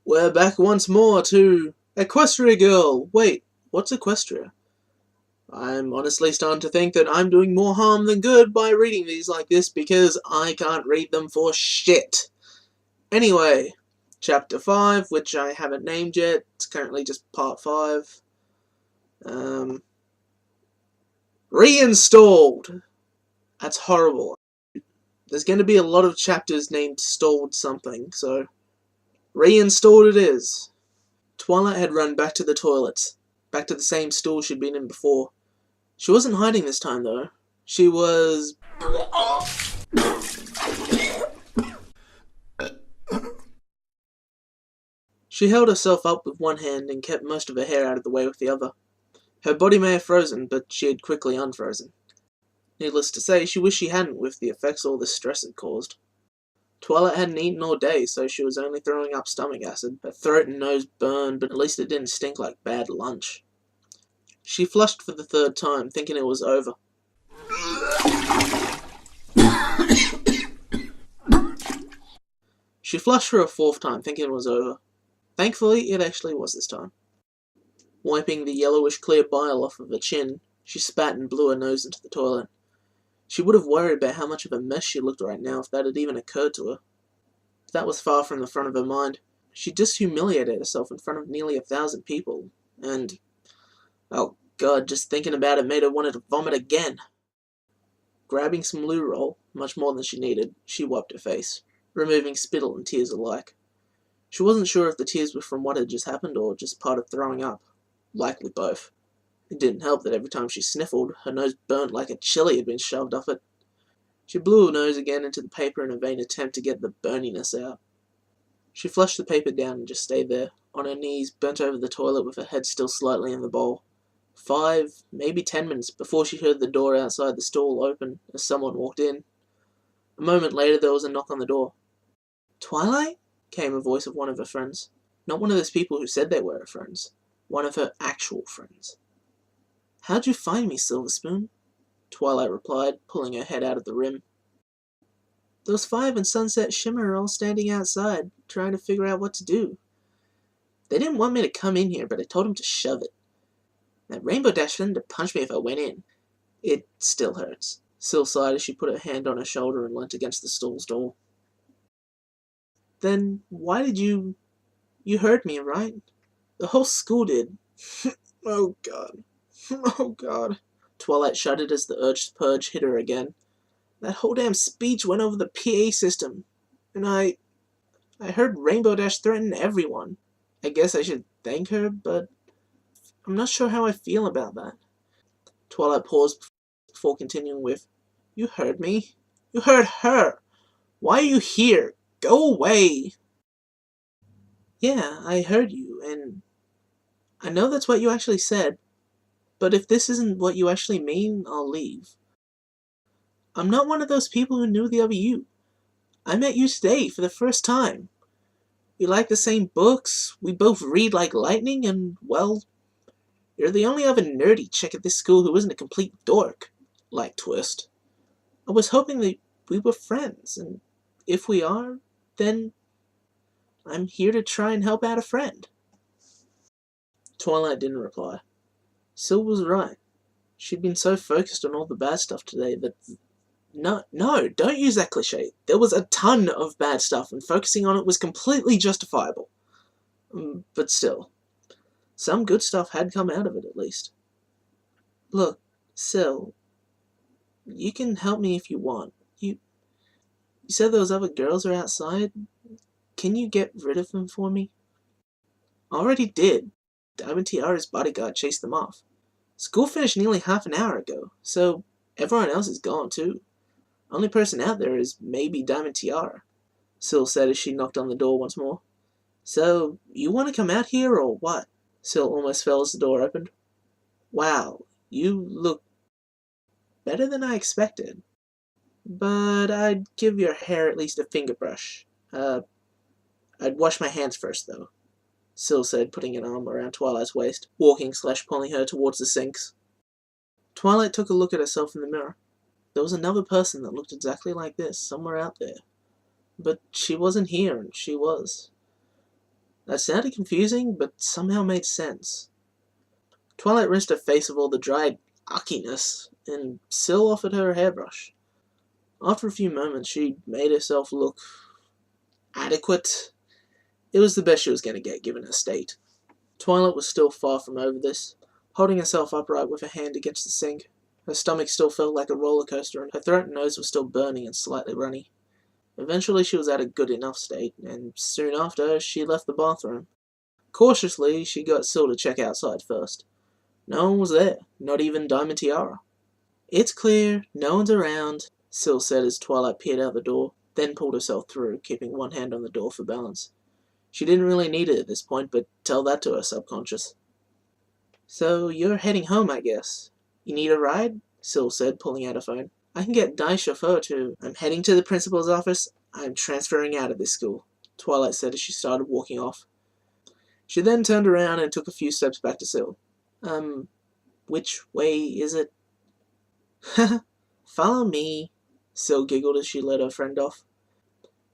We're back once more to Equestria Girl. Wait, what's Equestria? I'm honestly starting to think that I'm doing more harm than good by reading these like this because I can't read them for shit. Anyway, Chapter 5, which I haven't named yet. It's currently just Part 5. Reinstalled! That's horrible. There's going to be a lot of chapters named Stalled something, so reinstalled it is. Twilight had run back to the toilets, back to the same stool she'd been in before. She wasn't hiding this time, though. She was... She held herself up with one hand and kept most of her hair out of the way with the other. Her body may have frozen, but she had quickly unfrozen. Needless to say, she wished she hadn't with the effects all this stress had caused. Twilight hadn't eaten all day, so she was only throwing up stomach acid. Her throat and nose burned, but at least it didn't stink like bad lunch. She flushed for the third time, thinking it was over. She flushed for a fourth time, thinking it was over. Thankfully, it actually was this time. Wiping the yellowish clear bile off of her chin, she spat and blew her nose into the toilet. She would have worried about how much of a mess she looked right now if that had even occurred to her. But that was far from the front of her mind. She just humiliated herself in front of nearly 1,000 people, and... oh god, just thinking about it made her want to vomit again. Grabbing some loo roll, much more than she needed, she wiped her face, removing spittle and tears alike. She wasn't sure if the tears were from what had just happened or just part of throwing up. Likely both. It didn't help that every time she sniffled, her nose burnt like a chili had been shoved off it. She blew her nose again into the paper in a vain attempt to get the burniness out. She flushed the paper down and just stayed there, on her knees, bent over the toilet with her head still slightly in the bowl. 5, maybe 10 minutes before she heard the door outside the stall open as someone walked in. A moment later there was a knock on the door. "Twilight?" came a voice of one of her friends. Not one of those people who said they were her friends. One of her actual friends. "How'd you find me, Silver Spoon?" Twilight replied, pulling her head out of the rim. "Those 5 and Sunset Shimmer are all standing outside, trying to figure out what to do. They didn't want me to come in here, but I told them to shove it. That Rainbow Dash threatened to punch me if I went in. It still hurts." Sil sighed as she put her hand on her shoulder and leant against the stall's door. "Then why did you... You heard me, right? The whole school did." Oh god. Oh god. Twilight shuddered as the urge to purge hit her again. That whole damn speech went over the PA system. And I heard Rainbow Dash threaten everyone. I guess I should thank her, but I'm not sure how I feel about that." Twilight paused before continuing with, "You heard me. You heard her. Why are you here? Go away." "Yeah, I heard you, and I know that's what you actually said, but if this isn't what you actually mean, I'll leave. I'm not one of those people who knew the other you. I met you today for the first time. We like the same books, we both read like lightning, and, well, you're the only other nerdy chick at this school who isn't a complete dork, like Twist. I was hoping that we were friends, and if we are, then I'm here to try and help out a friend." Twilight didn't reply. Sil was right. She'd been so focused on all the bad stuff today that... No, don't use that cliche. There was a ton of bad stuff, and focusing on it was completely justifiable. But still, some good stuff had come out of it, at least. "Look, Sil, you can help me if you want. You said those other girls are outside. Can you get rid of them for me?" "Already did. Diamond Tiara's bodyguard chased them off. School finished nearly half an hour ago, so everyone else is gone too. Only person out there is maybe Diamond Tiara," Sil said as she knocked on the door once more. "So, you want to come out here or what?" Sil almost fell as the door opened. "Wow, you look better than I expected. But I'd give your hair at least a finger brush. I'd wash my hands first, though," Sil said, putting an arm around Twilight's waist, walking/pulling her towards the sinks. Twilight took a look at herself in the mirror. There was another person that looked exactly like this, somewhere out there. But she wasn't here, and she was. That sounded confusing, but somehow made sense. Twilight rinsed her face of all the dried uckiness, and Syl offered her a hairbrush. After a few moments, she made herself look adequate. It was the best she was going to get, given her state. Twilight was still far from over this, holding herself upright with her hand against the sink. Her stomach still felt like a roller coaster, and her throat and nose were still burning and slightly runny. Eventually she was at a good enough state, and soon after she left the bathroom. Cautiously, she got Syl to check outside first. No one was there, not even Diamond Tiara. "It's clear, no one's around," Syl said as Twilight peered out the door, then pulled herself through, keeping one hand on the door for balance. She didn't really need it at this point, but tell that to her subconscious. "So you're heading home, I guess. You need a ride?" Syl said, pulling out her phone. "I can get Dai's chauffeur to—" "I'm heading to the principal's office. I'm transferring out of this school," Twilight said as she started walking off. She then turned around and took a few steps back to Syl. Which way is it?" "Follow me," Syl giggled as she led her friend off.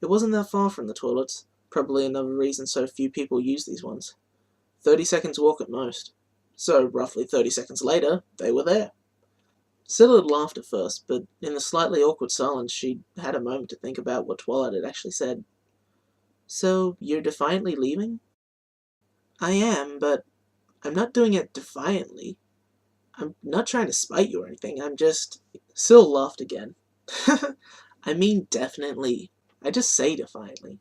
It wasn't that far from the toilets, probably another reason so few people use these ones. 30 seconds walk at most. So, roughly 30 seconds later, they were there. Syl had laughed at first, but in the slightly awkward silence she had a moment to think about what Twilight had actually said. "So, you're defiantly leaving?" "I am, but I'm not doing it defiantly. I'm not trying to spite you or anything, I'm just—" Syl laughed again. "I mean definitely. I just say defiantly.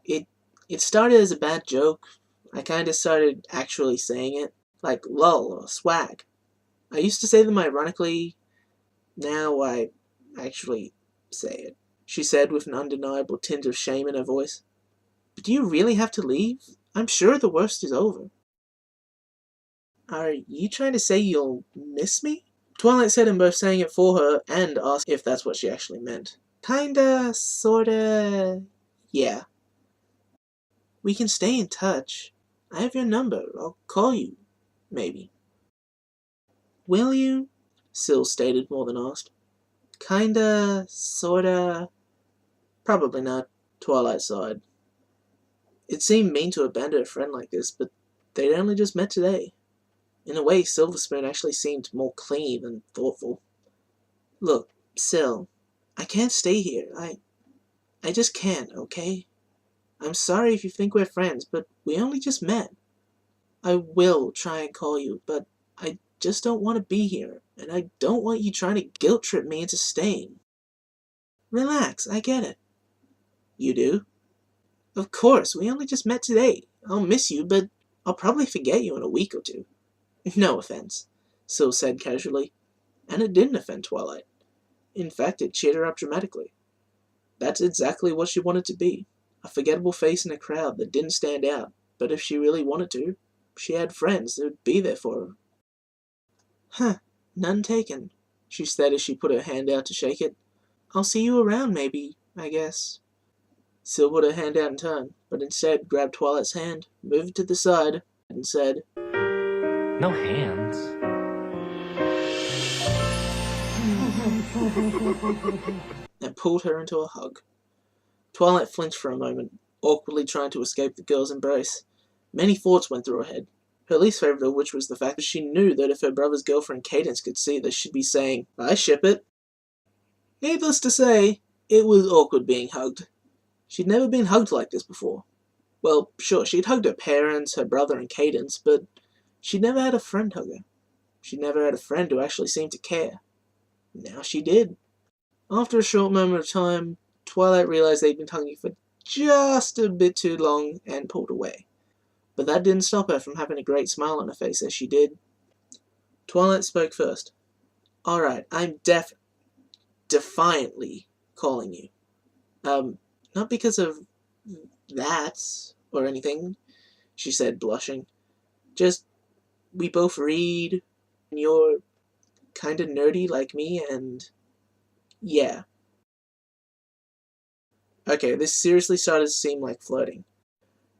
It started as a bad joke. I kinda started actually saying it, like lol or swag. I used to say them ironically. Now I actually say it," she said with an undeniable tinge of shame in her voice. "But do you really have to leave? I'm sure the worst is over." "Are you trying to say you'll miss me?" Twilight said, him both saying it for her and asked if that's what she actually meant. "Kinda, sorta, yeah. We can stay in touch. I have your number. I'll call you, maybe." "Will you?" Syl stated more than asked. "Kinda, sorta, probably not," Twilight sighed. It seemed mean to abandon a friend like this, but they'd only just met today. In a way, Silver Spoon actually seemed more clingy than thoughtful. "Look, Syl, I can't stay here. I just can't, okay? I'm sorry if you think we're friends, but we only just met. I will try and call you, but I just don't want to be here, and I don't want you trying to guilt-trip me into staying." "Relax, I get it." "You do?" "Of course, we only just met today. I'll miss you, but I'll probably forget you in a week or two." "No offense," Syl said casually, and it didn't offend Twilight. In fact, it cheered her up dramatically. That's exactly what she wanted to be. A forgettable face in a crowd that didn't stand out, but if she really wanted to, she had friends that would be there for her. "Huh, none taken," she said as she put her hand out to shake it. "I'll see you around maybe, I guess." Syl put her hand out in turn, but instead grabbed Twilight's hand, moved it to the side, and said, "No hands." and pulled her into a hug. Twilight flinched for a moment, awkwardly trying to escape the girl's embrace. Many thoughts went through her head, her least favourite of which was the fact that she knew that if her brother's girlfriend Cadence could see this, she'd be saying, "I ship it." Needless to say, it was awkward being hugged. She'd never been hugged like this before. Well, sure, she'd hugged her parents, her brother, and Cadence, but she'd never had a friend hug her. She'd never had a friend who actually seemed to care. Now she did. After a short moment of time, Twilight realized they'd been hugging for just a bit too long and pulled away. But that didn't stop her from having a great smile on her face as she did. Twilight spoke first. "Alright, I'm defiantly calling you. Not because of that or anything," she said, blushing. "Just, we both read, and you're kinda nerdy like me, and yeah." Okay, this seriously started to seem like flirting.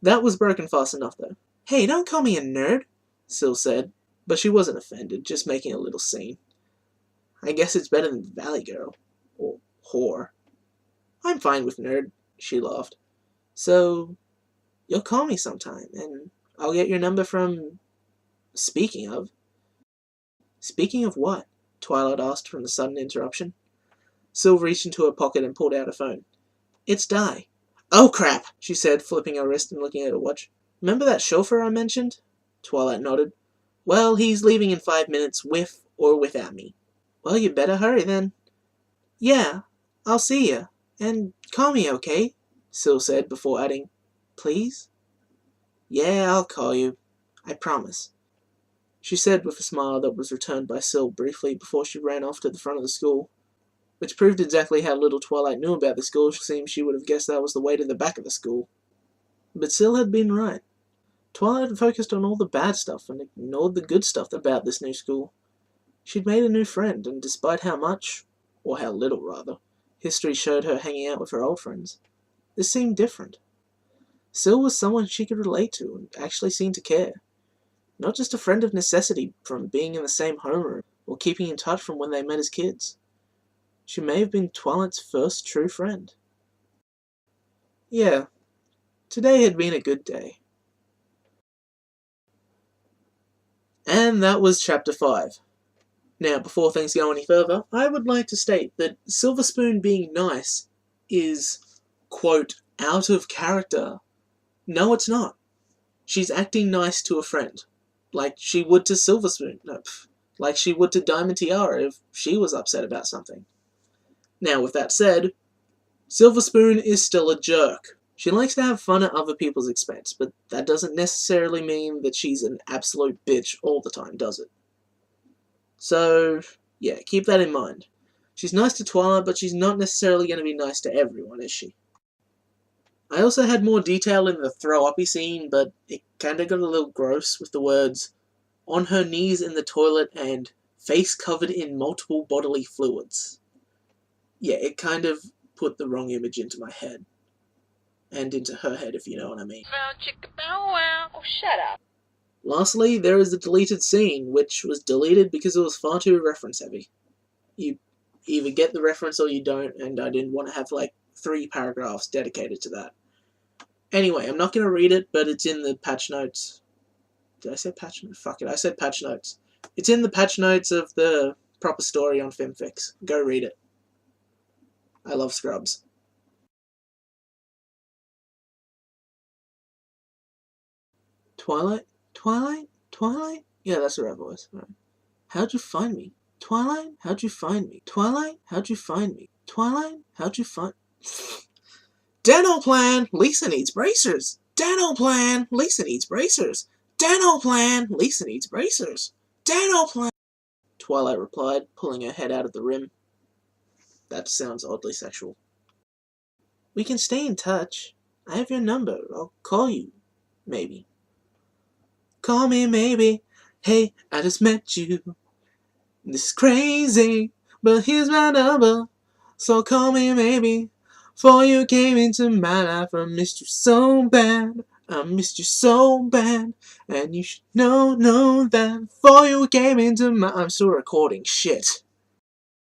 That was broken fast enough, though. "Hey, don't call me a nerd," Syl said, but she wasn't offended, just making a little scene. "I guess it's better than Valley Girl. Or whore." "I'm fine with nerd," she laughed. "So, You'll call me sometime, and I'll get your number from... Speaking of... Speaking of what? Twilight asked from the sudden interruption. Syl reached into her pocket and pulled out a phone. It's Di. Oh crap, she said, flipping her wrist and looking at her watch. Remember that chauffeur I mentioned? Twilight nodded. Well, he's leaving in 5 minutes, with or without me. Well, you better hurry then. Yeah, I'll see you. And call me, okay? Syl said before adding, please? Yeah, I'll call you. I promise. She said with a smile that was returned by Syl briefly before she ran off to the front of the school, which proved exactly how little Twilight knew about the school. It seemed she would have guessed that was the way to the back of the school. But Syl had been right. Twilight had focused on all the bad stuff and ignored the good stuff about this new school. She'd made a new friend, and despite how much, or how little rather, history showed her hanging out with her old friends, this seemed different. Syl was someone she could relate to and actually seemed to care. Not just a friend of necessity from being in the same homeroom or keeping in touch from when they met as kids. She may have been Twilight's first true friend. Yeah, today had been a good day. And that was Chapter 5. Now, before things go any further, I would like to state that Silver Spoon being nice is, quote, out of character. No, it's not. She's acting nice to a friend. Like she would to Silver Spoon. No, like she would to Diamond Tiara if she was upset about something. Now, with that said, Silver Spoon is still a jerk. She likes to have fun at other people's expense, but that doesn't necessarily mean that she's an absolute bitch all the time, does it? So, yeah, keep that in mind. She's nice to Twilight, but she's not necessarily going to be nice to everyone, is she? I also had more detail in the throw-uppy scene, but it kinda got a little gross with the words, on her knees in the toilet and face covered in multiple bodily fluids. Yeah, it kind of put the wrong image into my head. And into her head, if you know what I mean. Oh, shut up. Lastly, there is the deleted scene, which was deleted because it was far too reference heavy. You either get the reference or you don't, and I didn't want to have like 3 paragraphs dedicated to that. Anyway, I'm not going to read it, but it's in the patch notes. Did I say patch notes? Fuck it, I said patch notes. It's in the patch notes of the proper story on FimFix. Go read it. I love Scrubs. Twilight? Twilight? Twilight? Yeah, that's the right voice. Right. How'd you find me? Twilight? How'd you find me? Twilight? How'd you find me? Twilight? How'd you find... Dental plan! Lisa needs bracers! Dental plan! Lisa needs bracers! Dental plan! Lisa needs bracers! Dental plan! Twilight replied, pulling her head out of the rim. That sounds oddly sexual. We can stay in touch. I have your number. I'll call you. Maybe. Call me maybe. Hey, I just met you. This is crazy, but here's my number. So call me maybe. Before you came into my life, I missed you so bad. I missed you so bad. And you should know that before you came into my... I'm still recording. Shit.